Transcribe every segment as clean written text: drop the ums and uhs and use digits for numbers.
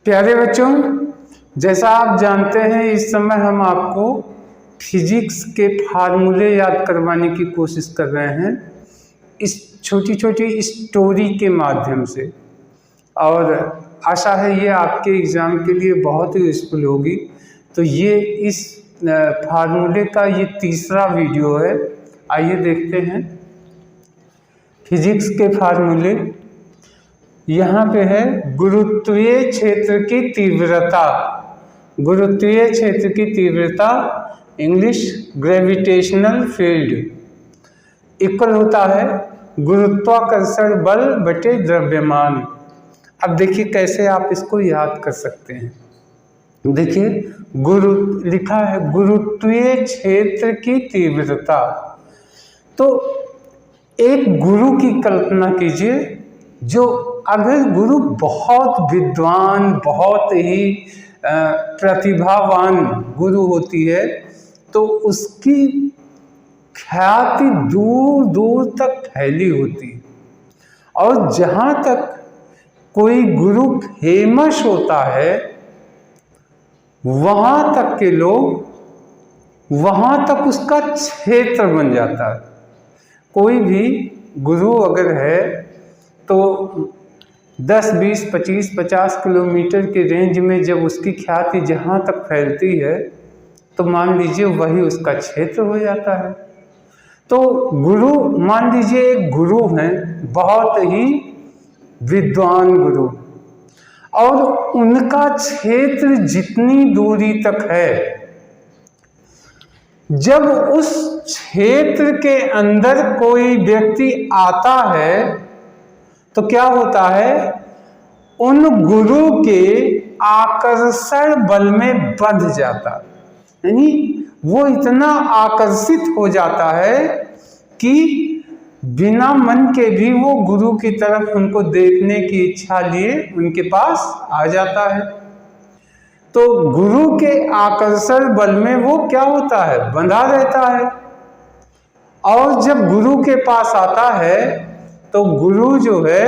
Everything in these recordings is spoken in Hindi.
प्यारे बच्चों, जैसा आप जानते हैं इस समय हम आपको फिजिक्स के फार्मूले याद करवाने की कोशिश कर रहे हैं इस छोटी छोटी स्टोरी के माध्यम से। और आशा है ये आपके एग्ज़ाम के लिए बहुत ही यूज़फुल होगी। तो ये इस फार्मूले का ये तीसरा वीडियो है। आइए देखते हैं फिजिक्स के फार्मूले। यहाँ पे है गुरुत्वीय क्षेत्र की तीव्रता। गुरुत्वीय क्षेत्र की तीव्रता इंग्लिश ग्रेविटेशनल फील्ड इक्वल होता है गुरुत्वाकर्षण बल बटे द्रव्यमान। अब देखिए कैसे आप इसको याद कर सकते हैं। देखिए लिखा है गुरुत्वीय क्षेत्र की तीव्रता। तो एक गुरु की कल्पना कीजिए, जो अगर गुरु बहुत विद्वान, बहुत ही प्रतिभावान गुरु होती है तो उसकी ख्याति दूर दूर तक फैली होती है। और जहाँ तक कोई गुरु फेमस होता है वहाँ तक के लोग, वहाँ तक उसका क्षेत्र बन जाता है। कोई भी गुरु अगर है तो 10, 20, 25, 50 किलोमीटर के रेंज में जब उसकी ख्याति जहाँ तक फैलती है तो मान लीजिए वही उसका क्षेत्र हो जाता है। तो गुरु, मान लीजिए एक गुरु हैं, बहुत ही विद्वान गुरु, और उनका क्षेत्र जितनी दूरी तक है, जब उस क्षेत्र के अंदर कोई व्यक्ति आता है तो क्या होता है, उन गुरु के आकर्षण बल में बंध जाता है। यानी वो इतना आकर्षित हो जाता है कि बिना मन के भी वो गुरु की तरफ उनको देखने की इच्छा लिए उनके पास आ जाता है। तो गुरु के आकर्षण बल में वो क्या होता है, बंधा रहता है। और जब गुरु के पास आता है तो गुरु जो है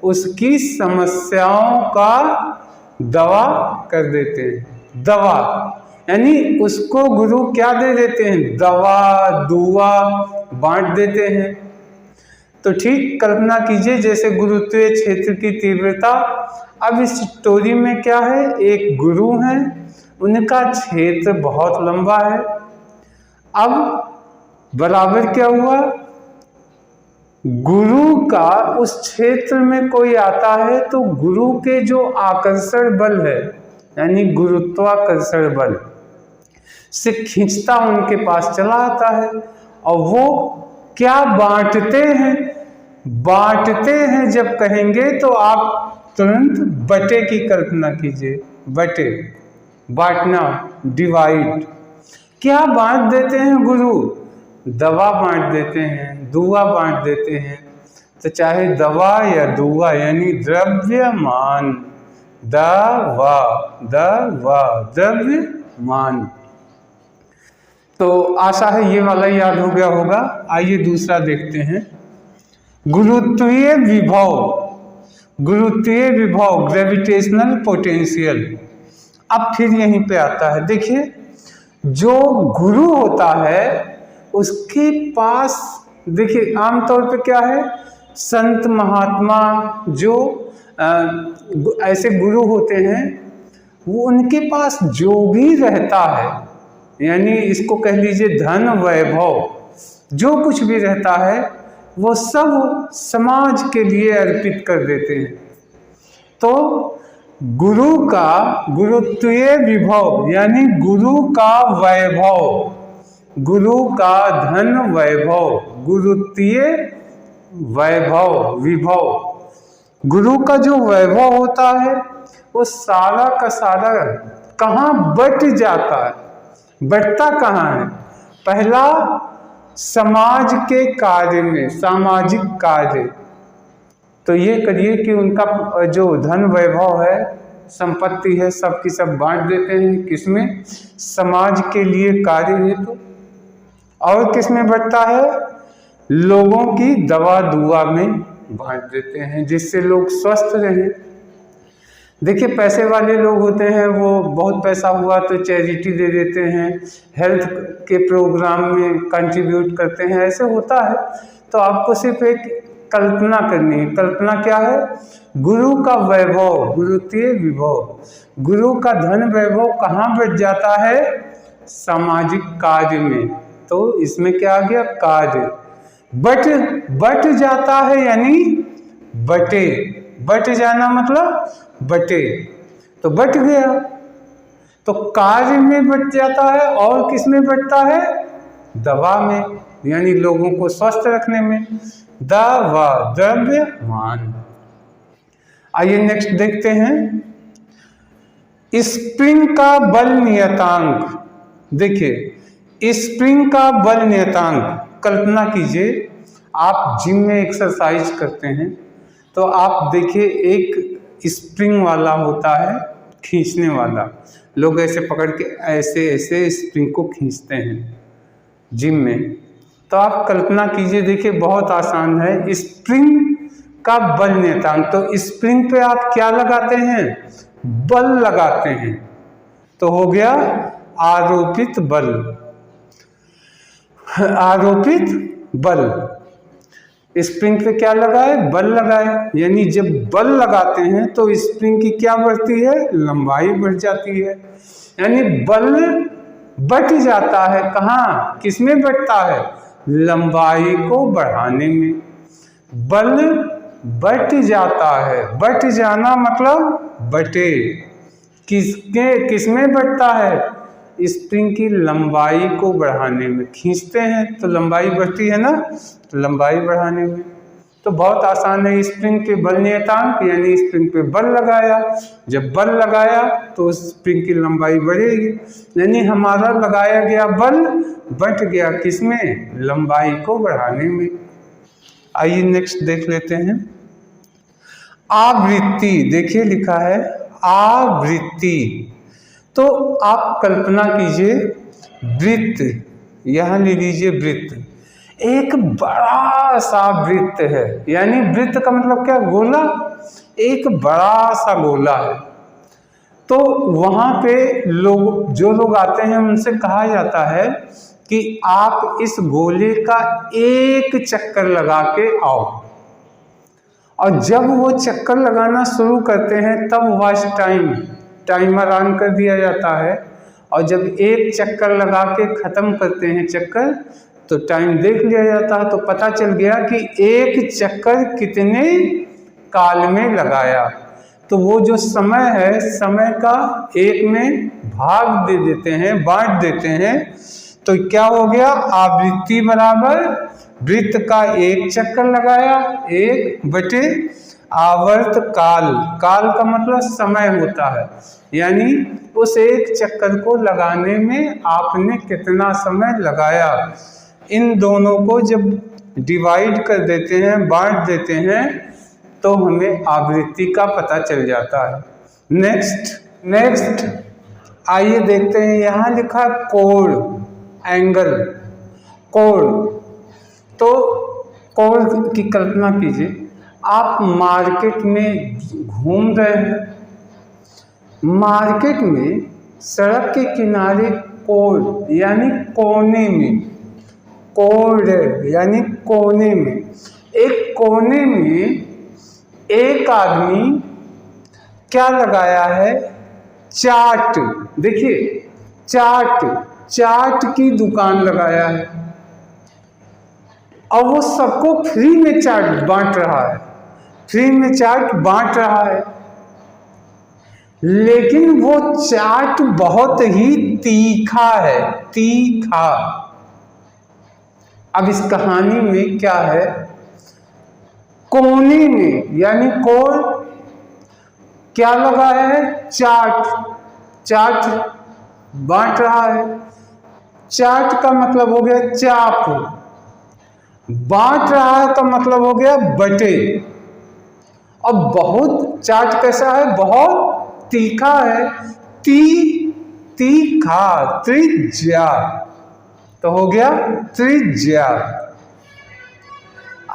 उसकी समस्याओं का दवा कर देते हैं। दवा यानी उसको गुरु क्या दे देते हैं, दवा दुआ बांट देते हैं। तो ठीक कल्पना कीजिए जैसे गुरुत्वीय क्षेत्र की तीव्रता। अब इस स्टोरी में क्या है, एक गुरु हैं, उनका क्षेत्र बहुत लंबा है। अब बराबर क्या हुआ, गुरु का उस क्षेत्र में कोई आता है तो गुरु के जो आकर्षण बल है यानी गुरुत्वाकर्षण बल से खींचता उनके पास चला आता है। और वो क्या बांटते हैं जब कहेंगे तो आप तुरंत बटे की कल्पना कीजिए। बटे, बांटना, डिवाइड। क्या बांट देते हैं गुरु, दवा बांट देते हैं, दुआ बांट देते हैं। तो चाहे दवा या दुआ यानी द्रव्यमान, दवा द्रव्यमान। तो आशा है ये वाला याद हो गया होगा। आइए दूसरा देखते हैं, गुरुत्वीय विभव ग्रेविटेशनल पोटेंशियल। अब फिर यहीं पे आता है। देखिए जो गुरु होता है उसके पास, देखिए आमतौर पे क्या है, संत महात्मा जो ऐसे गुरु होते हैं वो उनके पास जो भी रहता है, यानी इसको कह लीजिए धन वैभव, जो कुछ भी रहता है वो सब समाज के लिए अर्पित कर देते हैं। तो गुरु का गुरुत्वीय विभव यानी गुरु का वैभव, गुरु का धन वैभव, गुरुत्वीय वैभव विभव, गुरु का जो वैभव होता है वो सारा का सारा कहाँ बट जाता है। बटता कहाँ है, पहला समाज के कार्य में, सामाजिक कार्य। तो ये करिए कि उनका जो धन वैभव है, संपत्ति है, सब की सब बांट देते हैं। किसमें, समाज के लिए कार्य हेतु। और किसमें बटता है, लोगों की दवा दुआ में बांट देते हैं जिससे लोग स्वस्थ रहें। देखिए पैसे वाले लोग होते हैं, वो बहुत पैसा हुआ तो चैरिटी दे देते हैं, हेल्थ के प्रोग्राम में कंट्रीब्यूट करते हैं, ऐसे होता है। तो आपको सिर्फ एक कल्पना करनी है। कल्पना क्या है? गुरु का वैभव, गुरुते विभव, गुरु का धन वैभव कहाँ बढ़ जाता है? सामाजिक कार्य में। तो इसमें क्या आ गया? कार्य। बट जाता है यानी बटे, बट जाना मतलब बटे, तो बट गया। तो कार्य में बट जाता है और किस में बटता है? दवा में, यानी लोगों को स्वस्थ रखने में। दवा, द्रव्यमान। आइए नेक्स्ट देखते हैं, स्प्रिंग का बल नियतांक। देखिए स्प्रिंग का बल नियतांक, कल्पना कीजिए आप जिम में एक्सरसाइज करते हैं तो आप देखिए एक स्प्रिंग वाला होता है, खींचने वाला, लोग ऐसे पकड़ के ऐसे ऐसे स्प्रिंग को खींचते हैं जिम में। तो आप कल्पना कीजिए, देखिए बहुत आसान है, स्प्रिंग का बल नियतांक। तो स्प्रिंग पे आप क्या लगाते हैं? बल लगाते हैं। तो हो गया आरोपित बल, आरोपित बल। स्प्रिंग पे क्या लगाए? बल लगाए, यानी जब बल लगाते हैं तो स्प्रिंग की क्या बढ़ती है? लंबाई बढ़ जाती है, यानी बल बढ़ जाता है। कहाँ, किसमें बढ़ता है? लंबाई को बढ़ाने में। बल बढ़ जाता है, बढ़ जाना मतलब बटे, किसमें बढ़ता है? स्प्रिंग की लंबाई को बढ़ाने में। खींचते हैं तो लंबाई बढ़ती है ना, तो लंबाई बढ़ाने में। तो बहुत आसान है। स्प्रिंग पे बल नियतांक, यानी स्प्रिंग पे बल लगाया, जब बल लगाया तो स्प्रिंग की लंबाई बढ़ेगी, यानी हमारा लगाया गया बल बढ़ गया, किसमें? लंबाई को बढ़ाने में। आइए नेक्स्ट देख लेते हैं, आवृत्ति। देखिए लिखा है आवृत्ति। तो आप कल्पना कीजिए वृत्त, यहां ले लीजिए वृत्त, एक बड़ा सा वृत्त है, यानी वृत्त का मतलब क्या? गोला, एक बड़ा सा गोला है। तो वहां पे लोग, जो लोग आते हैं उनसे कहा जाता है कि आप इस गोले का एक चक्कर लगा के आओ, और जब वो चक्कर लगाना शुरू करते हैं तब वॉच टाइमर ऑन कर दिया जाता है, और जब एक चक्कर लगा के ख़त्म करते हैं चक्कर तो टाइम देख लिया जाता है, तो पता चल गया कि एक चक्कर कितने काल में लगाया। तो वो जो समय है, समय का एक में भाग दे देते हैं, बांट देते हैं, तो क्या हो गया? आवृत्ति बराबर वृत्त का एक चक्कर लगाया, एक बटे आवर्त काल। काल का मतलब समय होता है, यानी उस एक चक्कर को लगाने में आपने कितना समय लगाया। इन दोनों को जब डिवाइड कर देते हैं, बांट देते हैं, तो हमें आवृत्ति का पता चल जाता है। नेक्स्ट आइए देखते हैं, यहाँ लिखा कोण, एंगल, कोण। तो कोण की कल्पना कीजिए, आप मार्केट में घूम रहे हैं, मार्केट में सड़क के किनारे कोण यानी कोने में, कोण यानी कोने में, एक कोने में एक आदमी क्या लगाया है? चाट। देखिए चाट की दुकान लगाया है, और वो सबको फ्री में चाट बांट रहा है, फ्री में चाट बांट रहा है। लेकिन वो चाट बहुत ही तीखा है, तीखा। अब इस कहानी में क्या है? कोने में यानी कोण क्या लगाया है? चाट बांट रहा है। चाट का मतलब हो गया चाप, बांट रहा है का मतलब हो गया बटे। अब बहुत चाट कैसा है? बहुत तीखा है, तीखा, त्रिज्या, तो हो गया त्रिज्या।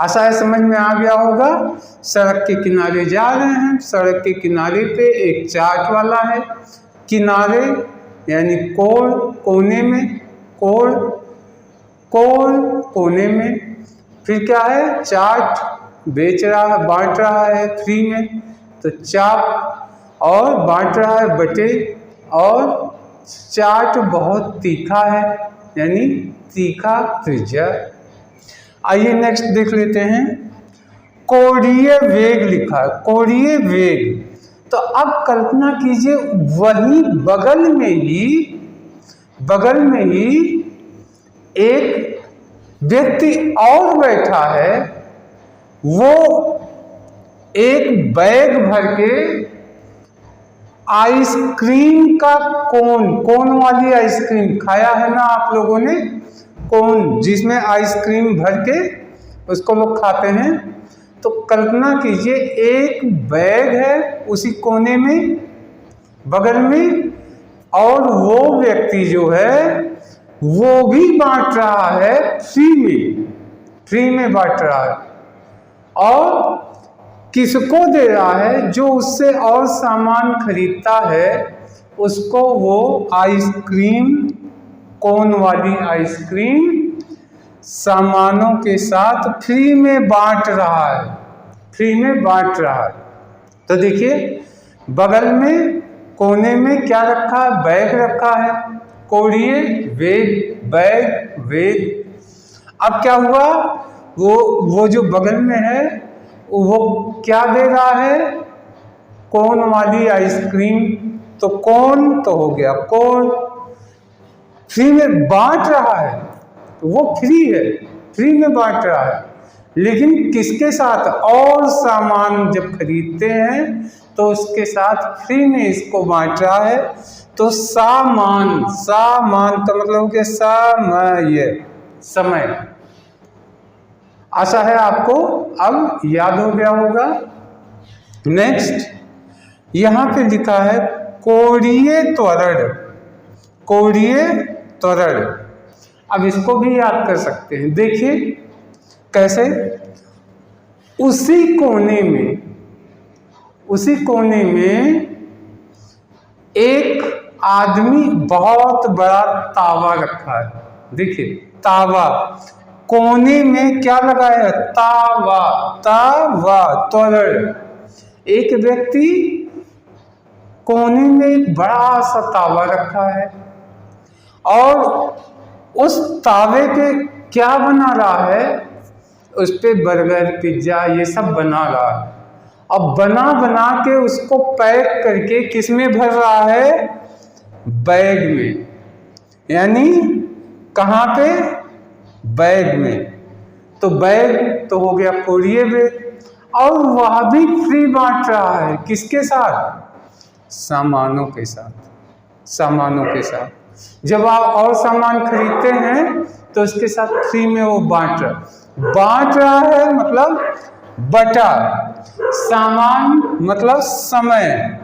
आशा है समझ में आ गया होगा। सड़क के किनारे जा रहे हैं, सड़क के किनारे पे एक चाट वाला है, किनारे यानी कोण, कोने में, कोण, कोण कोने में, फिर क्या है, चाट बेच रहा है, बांट रहा है फ्री में, तो चाप और बांट रहा है बटे, और चाट बहुत तीखा है यानी तीखा त्रिज्या। आइए नेक्स्ट देख लेते हैं, कोणीय वेग लिखा है, कोणीय वेग। तो अब कल्पना कीजिए वही बगल में ही एक व्यक्ति और बैठा है, वो एक बैग भर के आइसक्रीम का कोन वाली आइसक्रीम खाया है ना आप लोगों ने, कोन जिसमें आइसक्रीम भर के उसको लोग खाते हैं। तो कल्पना कीजिए एक बैग है उसी कोने में बगल में, और वो व्यक्ति जो है वो भी बांट रहा है फ्री में बांट रहा है, और किसको दे रहा है, जो उससे और सामान खरीदता है उसको वो आइसक्रीम, कोन वाली आइसक्रीम सामानों के साथ फ्री में बांट रहा है, तो देखिए बगल में कोने में क्या रखा है, बैग रखा है, कोणीय वेग, बैग वेग। अब क्या हुआ, वो जो बगल में है वो क्या दे रहा है, कोन वाली आइसक्रीम, तो कोन तो हो गया, कोन फ्री में बांट रहा है, तो वो फ्री में बांट रहा है, लेकिन किसके साथ, और सामान जब खरीदते हैं तो उसके साथ फ्री में इसको बांट रहा है। तो सामान का मतलब हो गया समय। आशा है आपको अब याद हो गया होगा। नेक्स्ट यहां पे लिखा है कोणीय त्वरण। अब इसको भी याद कर सकते हैं, देखिए कैसे, उसी कोने में एक आदमी बहुत बड़ा तावा रखा है, देखिए तावा, कोने में क्या लगाया है, तावा त्वरण। एक व्यक्ति कोने में एक बड़ा सा तावा रखा है और उस तावे पे क्या बना रहा है, उस पे बर्गर पिज्जा ये सब बना रहा है। अब बना के उसको पैक करके किस में भर रहा है, बैग में, यानी कहाँ पे, बैग में। तो बैग तो हो गया कोणीय वेग, और वह भी फ्री बांट रहा है, किसके साथ, सामानों के साथ। जब आप और सामान खरीदते हैं तो उसके साथ फ्री में वो बांट रहा है, मतलब बटा, सामान मतलब समय,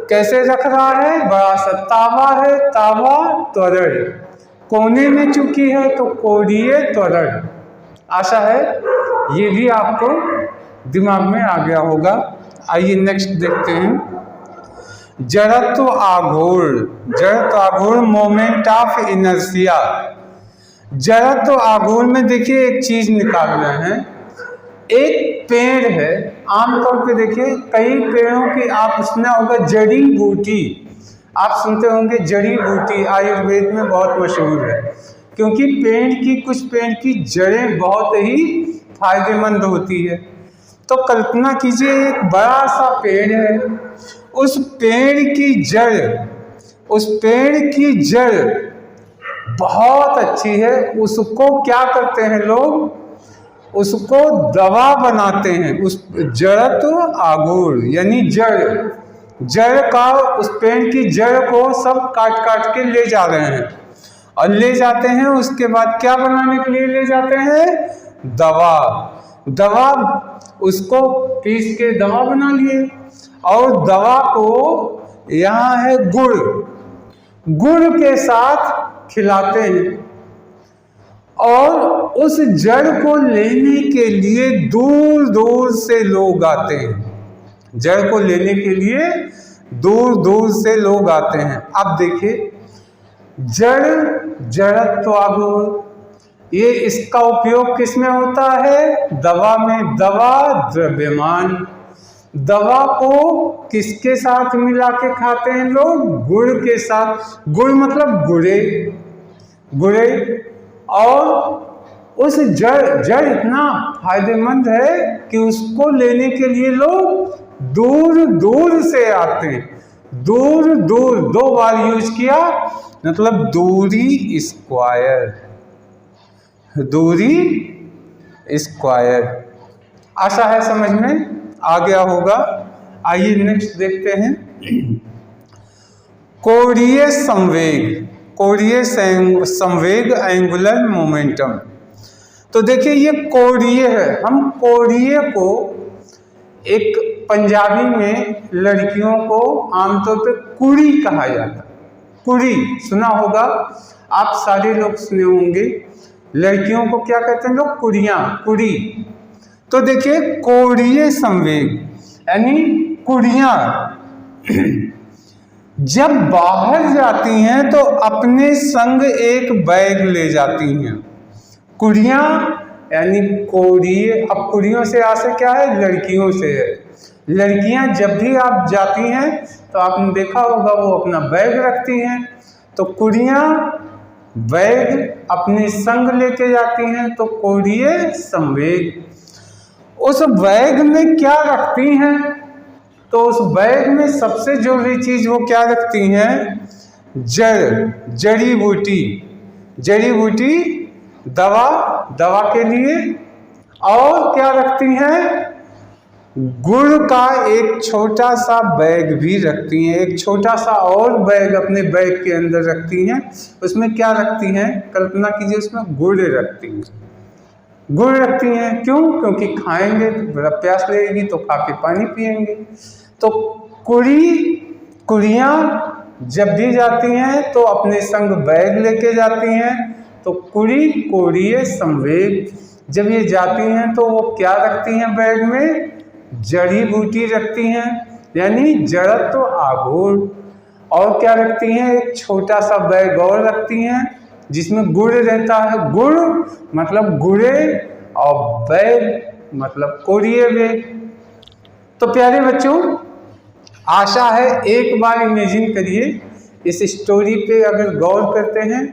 कैसे रख रहा है, बड़ा सा तावा है, तावा त्वरण, कोने में चुकी है तो कोणीय त्वरण। आशा है ये भी आपको दिमाग में आ गया होगा। आइए नेक्स्ट देखते हैं, जड़त्व आघूर्ण, मोमेंट ऑफ इनर्शिया। जड़त्व आघूर्ण में देखिए एक चीज निकाल रहे हैं, एक पेड़ है, आमतौर पे देखिए कई पेड़ों की आप सुना होगा जड़ी बूटी, आप सुनते होंगे जड़ी बूटी, आयुर्वेद में बहुत मशहूर है, क्योंकि कुछ पेड़ की जड़ें बहुत ही फायदेमंद होती है। तो कल्पना कीजिए एक बड़ा सा पेड़ है, उस पेड़ की जड़ बहुत अच्छी है, उसको क्या करते हैं लोग, उसको दवा बनाते हैं, उस जड़त्व आघूर्ण यानी जड़ का, उस पेड़ की जड़ को सब काट के ले जा रहे हैं, और ले जाते हैं उसके बाद क्या बनाने के लिए ले जाते हैं, दवा, उसको पीस के दवा बना लिए, और दवा को यहाँ है गुड़ के साथ खिलाते हैं, और उस जड़ को लेने के लिए दूर दूर से लोग आते हैं। जड़ को लेने के लिए दूर दूर से लोग आते हैं। अब देखिए, जड़ जड़त्वागुण, ये इसका उपयोग किस में होता है? दवा में। दवा द्रव्यमान, दवा को किसके साथ मिला के खाते हैं लोग? गुड़ के साथ। गुड़ मतलब गुड़े, गुड़े। और उस जड़ इतना फायदेमंद है कि उसको लेने के लिए लोग दूर दूर से आते हैं। दूर दूर, 2 बार यूज किया, मतलब दूरी स्क्वायर, दूरी स्क्वायर। आशा है समझ में आ गया होगा। आइए नेक्स्ट देखते हैं, कोणीय संवेग। कोणीय संवेग, एंगुलर मोमेंटम। तो देखिए, ये कोणीय है। हम कोणीय को एक पंजाबी में लड़कियों को आमतौर पे कुड़ी कहा जाता है। कुड़ी सुना होगा, आप सारे लोग सुने होंगे। लड़कियों को क्या कहते हैं लोग? कुड़ियाँ, कुड़ी। तो देखिए, कोणीय संवेग यानी कुड़ियाँ जब बाहर जाती हैं तो अपने संग एक बैग ले जाती हैं। कुड़ियाँ यानी कोणीय। अब कुड़ियों से आशय क्या है? लड़कियों से है। लड़कियां जब भी आप जाती हैं तो आपने देखा होगा वो अपना बैग रखती हैं। तो कुड़ियाँ बैग अपने संग लेके जाती हैं, तो कोणीय संवेग। उस बैग में क्या रखती हैं? तो उस बैग में सबसे जरूरी चीज वो क्या रखती हैं? जड़ी बूटी, जड़ी बूटी, दवा, दवा के लिए। और क्या रखती हैं? गुड़ का एक छोटा सा बैग भी रखती हैं। एक छोटा सा और बैग अपने बैग के अंदर रखती हैं। उसमें क्या रखती हैं? कल्पना कीजिए, उसमें गुड़ रखती हैं। गुड़ रखती हैं क्यों? क्योंकि खाएंगे तो प्यास लगेगी तो खा के पानी पिएंगे। तो कुड़ियाँ जब भी जाती हैं तो अपने संग बैग लेके जाती हैं। तो कोणीय संवेग। जब ये जाती हैं तो वो क्या रखती हैं बैग में? जड़ी बूटी रखती हैं, यानी जड़त्व आघूर्ण। और क्या रखती हैं? एक छोटा सा बैग और रखती हैं जिसमें गुड़ रहता है। गुड़ मतलब गुड़े, और बैग मतलब कोणीय बैग। तो प्यारे बच्चों, आशा है एक बार इमेजिन करिए, इस स्टोरी पे अगर गौर करते हैं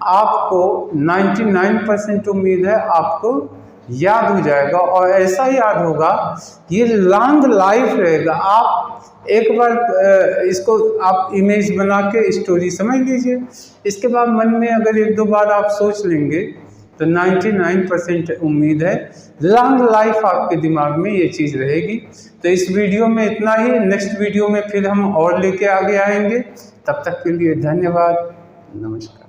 आपको 99% उम्मीद है आपको याद हो जाएगा। और ऐसा याद होगा, ये लॉन्ग लाइफ रहेगा। आप एक बार इसको आप इमेज बना के स्टोरी समझ लीजिए। इसके बाद मन में अगर 1-2 बार आप सोच लेंगे तो 99% उम्मीद है लॉन्ग लाइफ आपके दिमाग में ये चीज़ रहेगी। तो इस वीडियो में इतना ही। नेक्स्ट वीडियो में फिर हम और लेके आगे आएंगे। तब तक के लिए धन्यवाद, नमस्कार।